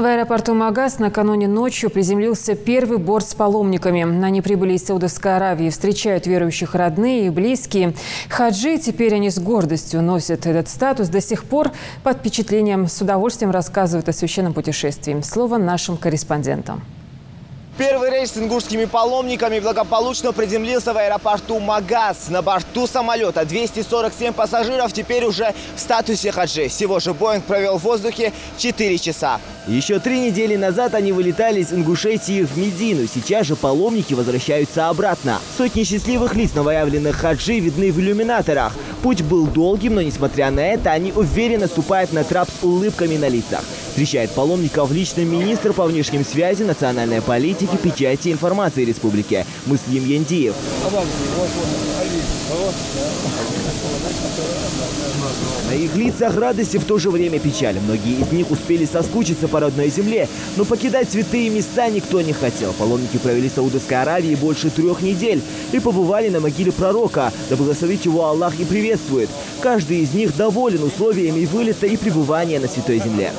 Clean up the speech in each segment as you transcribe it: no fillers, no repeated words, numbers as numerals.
В аэропорту Магас накануне ночью приземлился первый борт с паломниками. Они прибыли из Саудовской Аравии. Встречают верующих родные и близкие. Хаджи, теперь они с гордостью носят этот статус. До сих пор под впечатлением, с удовольствием рассказывают о священном путешествии. Слово нашим корреспондентам. Первый рейс с ингушскими паломниками благополучно приземлился в аэропорту Магас. На борту самолета 247 пассажиров теперь уже в статусе хаджи. Всего же Боинг провел в воздухе 4 часа. Еще 3 недели назад они вылетали из Ингушетии в Медину. Сейчас же паломники возвращаются обратно. Сотни счастливых лиц новоявленных хаджи видны в иллюминаторах. Путь был долгим, но несмотря на это, они уверенно ступают на трап с улыбками на лицах. Встречает паломников лично министр по внешним связям, национальной политики, печати и информации республики Муслим Яндиев. На их лицах радость и в то же время печаль. Многие из них успели соскучиться по родной земле, но покидать святые места никто не хотел. Паломники провели в Саудовской Аравии больше 3 недель и побывали на могиле пророка. Да благословит его Аллах и приветствует. Каждый из них доволен условиями вылета и пребывания на святой земле.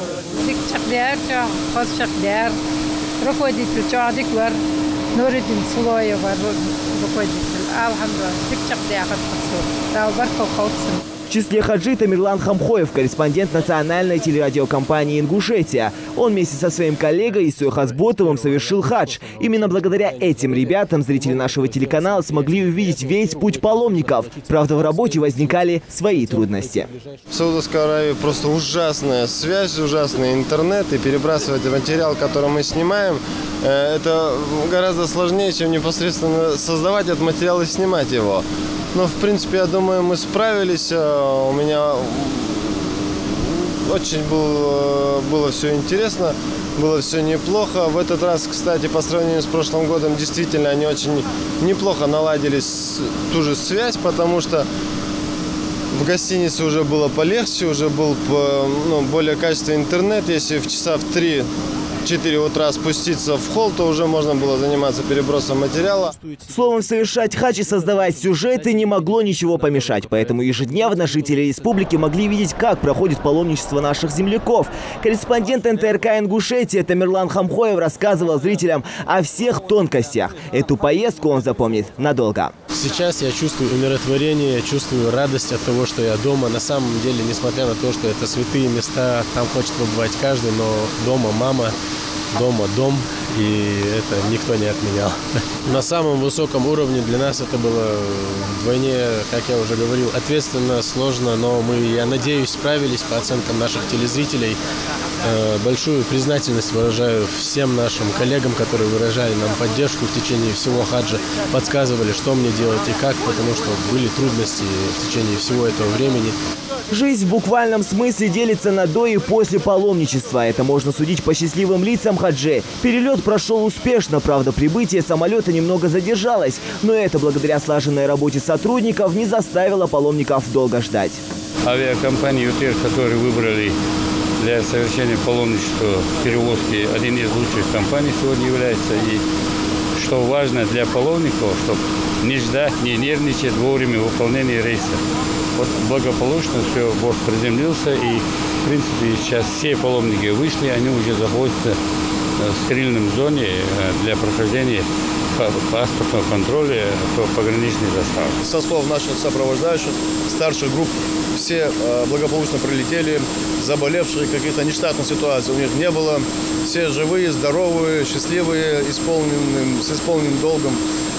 В числе хаджи Тамерлан Хамхоев, корреспондент национальной телерадиокомпании «Ингушетия». Он вместе со своим коллегой Исой Хасботовым совершил хадж. Именно благодаря этим ребятам зрители нашего телеканала смогли увидеть весь путь паломников. Правда, в работе возникали свои трудности. В Саудовской Аравии просто ужасная связь, ужасный интернет. И перебрасывать материал, который мы снимаем, это гораздо сложнее, чем непосредственно создавать этот материал и снимать его. Но, в принципе, я думаю, мы справились. У меня очень было все интересно, было все неплохо. В этот раз, кстати, по сравнению с прошлым годом, действительно, они очень неплохо наладили ту же связь, потому что в гостинице уже было полегче, уже был более качественный интернет. Если в часа в 3-4 утра спуститься в холл, то уже можно было заниматься перебросом материала. Словом, совершать хадж и создавать сюжеты не могло ничего помешать. Поэтому ежедневно жители республики могли видеть, как проходит паломничество наших земляков. Корреспондент НТРК «Ингушетия» Тамерлан Хамхоев рассказывал зрителям о всех тонкостях. Эту поездку он запомнит надолго. Сейчас я чувствую умиротворение, чувствую радость от того, что я дома. На самом деле, несмотря на то, что это святые места, там хочет побывать каждый, но дома мама, дома дом, и это никто не отменял. На самом высоком уровне для нас это было вдвойне, как я уже говорил, ответственно, сложно, но мы, я надеюсь, справились по оценкам наших телезрителей. Большую признательность выражаю всем нашим коллегам, которые выражали нам поддержку в течение всего хаджа, подсказывали, что мне делать и как, потому что были трудности в течение всего этого времени. Жизнь в буквальном смысле делится на до и после паломничества. Это можно судить по счастливым лицам хаджи. Перелет прошел успешно, правда, прибытие самолета немного задержалось. Но это благодаря слаженной работе сотрудников не заставило паломников долго ждать. Авиакомпания «Ютер», которую выбрали для совершения паломничества перевозки, один из лучших компаний сегодня является. И что важно для паломников, чтобы не ждать, не нервничать вовремя выполнения рейса. Вот благополучно все, борт приземлился, и в принципе сейчас все паломники вышли, они уже находятся в стерильном зоне для прохождения паспортного контроля по пограничной заставе. Со слов наших сопровождающих, старших групп, все благополучно прилетели, заболевшие, каких-то нештатных ситуаций у них не было. Все живые, здоровые, счастливые, с исполненным долгом.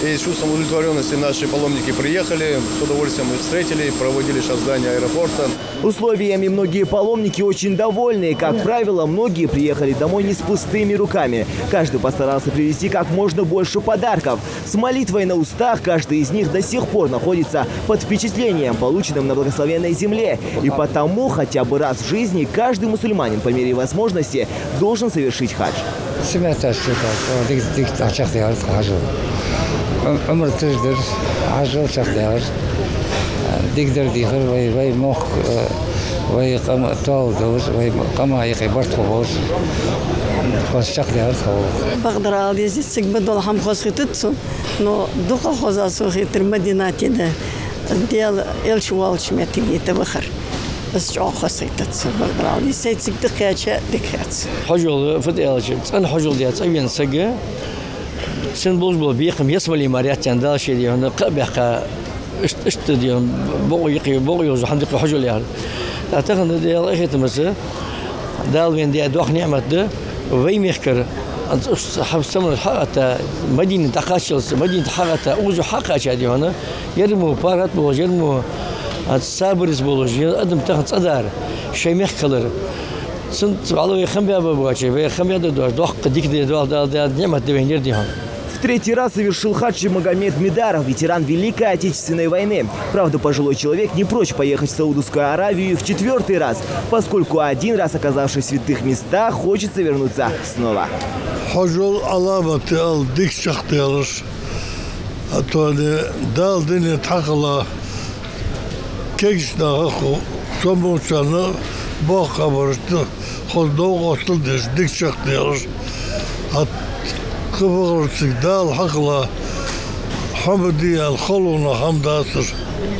И с чувством удовлетворенности наши паломники приехали, с удовольствием их встретили, проводили сейчас в здании аэропорта. Условиями многие паломники очень довольны. Как правило, многие приехали домой не с пустыми руками. Каждый постарался привезти как можно больше подарков. С молитвой на устах каждый из них до сих пор находится под впечатлением, полученным на благословенной земле. И потому хотя бы раз в жизни каждый мусульманин по мере возможности должен совершить хадж. عمر تجدر عجل شخدار ديقدر ديخر وي مخ وي قم طال دوز وي قم يقي برت خبوز خاص شخدار خو بقدر على زيت بدل هم خاص خطتسو نو دوخ خاص خطر مدينة ده ديال الشوال شمتي تبخر أسجع خسيتت بربراوني سيتك دقيقة دقيقة حجول فتيلش أنا حجول ديات أبين سجى سن بول بيقم يسمى لي مريات عندها شيء دي هنا قبيحة اشت دي بوقي الحمد لله حجول يعني أعتقد دي الله يخيط مسا دال وين دي أدوخ نعمة ده وين يحكر أنت حبس من الحقة مدينة تقاشلس مدينة حقة أوزو حقة شادي هنا يرمو بارات بوج يرمو السابرز بوج أدم تاخد صدار شيء مخكلر سنت على خمبيا بابواتشي خمبيا دوخ ديك دي دال نعمة ده وين يردي هنا. В третий раз совершил хадж Магомед Медаров, ветеран Великой Отечественной войны. Правда, пожилой человек не прочь поехать в Саудовскую Аравию в четвертый раз, поскольку один раз, оказавшись в святых местах, хочется вернуться снова. حجول علامة الديك شختيرش أتوني دال دنيا تحقلا كيشنا أخو سموشنا باقا برشت خود دوغ أصل ديك شختيرش كبرتك دال حقلا حمدي الخلونا حمداسر.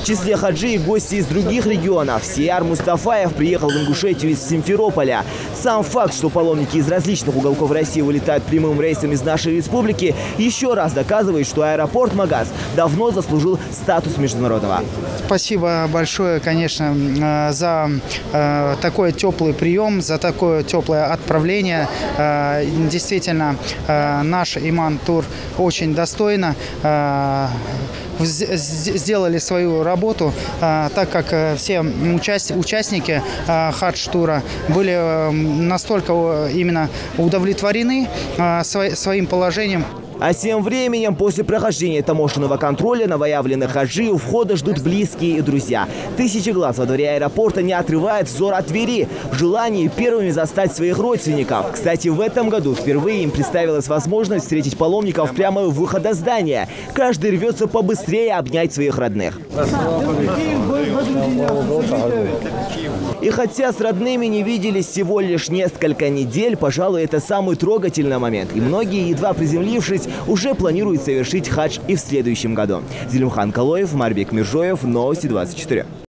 В числе хаджи и гости из других регионов. Сияр Мустафаев приехал в Ингушетию из Симферополя. Сам факт, что паломники из различных уголков России вылетают прямым рейсом из нашей республики, еще раз доказывает, что аэропорт Магаз давно заслужил статус международного. Спасибо большое, конечно, за такой теплый прием, за такое теплое отправление. Действительно, наш иман-тур очень достойно сделали свою работу, так как все участники хадж-тура были настолько именно удовлетворены своим положением. А тем временем, после прохождения таможенного контроля новоявленных хаджи у входа ждут близкие и друзья. Тысячи глаз во дворе аэропорта не отрывает взор от Твери в желании первыми застать своих родственников. Кстати, в этом году впервые им представилась возможность встретить паломников прямо у выхода здания. Каждый рвется побыстрее обнять своих родных. И хотя с родными не виделись всего лишь несколько недель, пожалуй, это самый трогательный момент. И многие, едва приземлившись, уже планируют совершить хадж и в следующем году. Зелимхан Калоев, Марбек Миржоев, Новости 24.